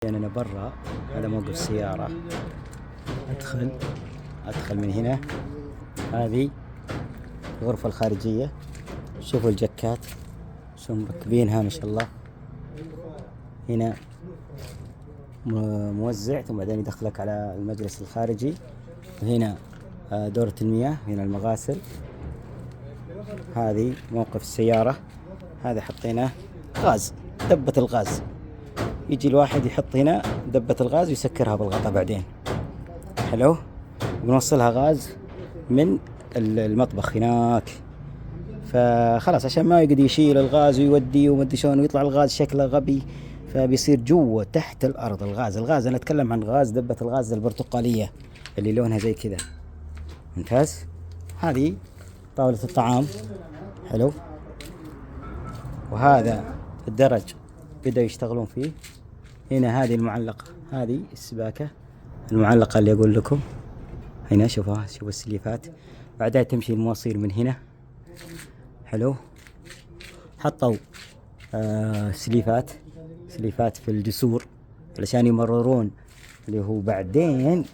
يعني أنا برا، هذا موقف السيارة. أدخل من هنا. هذه الغرفة الخارجية. شوفوا الجكات شو مركبينها ما شاء الله. هنا موزع، ثم بعدين يدخلك على المجلس الخارجي. وهنا دورة المياه، هنا المغاسل. هذه موقف السيارة. هذا حطيناه غاز، دبة الغاز. يجي الواحد يحط هنا دبة الغاز ويسكرها بالغطاء بعدين. حلو. بنوصلها غاز من المطبخ هناك، فخلاص عشان ما يقدر يشيل الغاز ويودي ومدري شلون ويطلع الغاز شكله غبي، فبيصير جوا تحت الأرض الغاز أنا أتكلم عن غاز دبة الغاز البرتقالية اللي لونها زي كذا. ممتاز. هذه طاولة الطعام. حلو. وهذا الدرج بدأوا يشتغلون فيه. هنا هذه المعلقة، هذه السباكة المعلقة اللي أقول لكم. هنا شوفوا السليفات، بعدها تمشي المواسير من هنا. حلو. حطوا سليفات في الجسور علشان يمررون اللي هو بعدين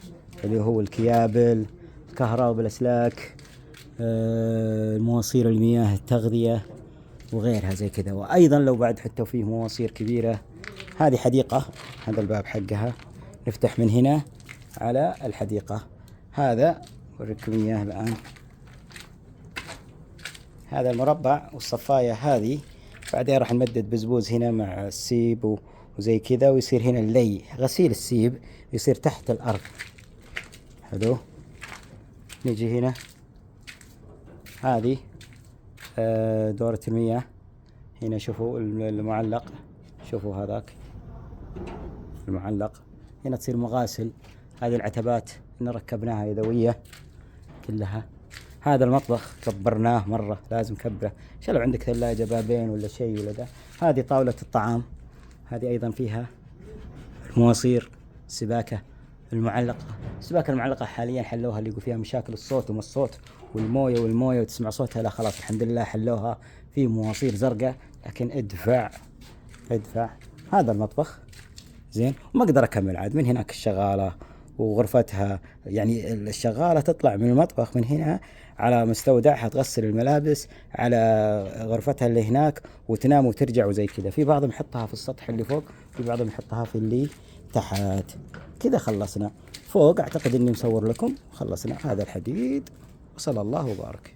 اللي هو الكيابل الكهرباء بالأسلاك، مواسير المياه التغذية وغيرها زي كذا. وأيضا لو بعد حتى فيه مواسير كبيرة. هذه حديقة، هذا الباب حقها، نفتح من هنا على الحديقة. هذا وريكم إياه الآن. هذا المربع والصفاية هذه، بعدين راح نمدد بزبوز هنا مع السيب وزي كذا، ويصير هنا اللي غسيل السيب يصير تحت الأرض. حلو. نيجي هنا، هذه دورة المياه. هنا شوفوا المعلق، شوفوا هذاك المعلق. هنا تصير مغاسل. هذه العتبات إن ركبناها يدوية كلها. هذا المطبخ كبرناه مرة، لازم كبره. إن شاء الله عندك ثلاجة بابين ولا شيء ولا ده. هذه طاولة الطعام، هذه أيضا فيها المواسير. السباكة المعلقة حاليا حلوها، اللي يقول فيها مشاكل الصوت وما الصوت والموية وتسمع صوتها. لا خلاص الحمد لله حلوها، في مواسير زرقاء، لكن ادفع. هذا المطبخ زين. وما أقدر أكمل عاد. من هناك الشغالة وغرفتها، يعني الشغالة تطلع من المطبخ من هنا على مستودعها تغسل الملابس على غرفتها اللي هناك وتنام وترجع وزي كذا. في بعضهم يحطها في السطح اللي فوق، في بعضهم يحطها في اللي تحت. كذا خلصنا. فوق أعتقد إني مصور لكم. خلصنا هذا الحديد، وصلى الله وبارك.